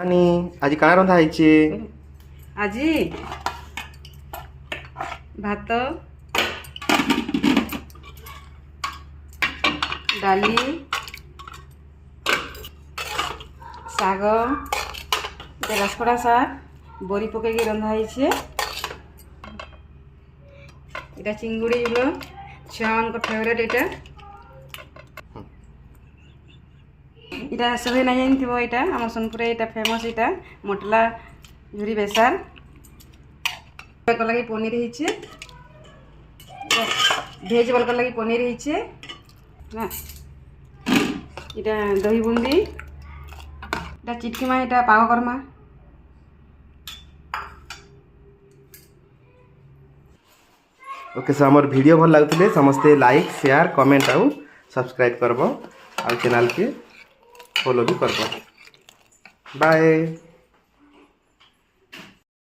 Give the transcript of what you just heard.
नानी आज काଣା रंधा ହେଇଛି? আজি ভাত ডালি শাগ রাসকড়া শাক বড়ি পকাইকি রন্ধা হয়েছে। এটা চিঙ্গুড়ি হলো ছুয়াঙ্ক ফেভারিট। এটা সবাই না জানিথিব, এটা আমার সোনপুরে এটা ফেমস। এটা মটলা ঝুরি বেসার লাগে পনির হয়েছে, ভেজ বলকার লাগে পনির হয়েছে। হ্যাঁ, এটা দহি বুন্দি, এটা চিটকিমা, এটা পাগ কর্মা। ओके सो हमर वीडियो भल लागुले समस्ते लाइक शेयर कमेंट आउ सब्सक्राइब करबो और चैनल के फॉलो भी करबो। बाय।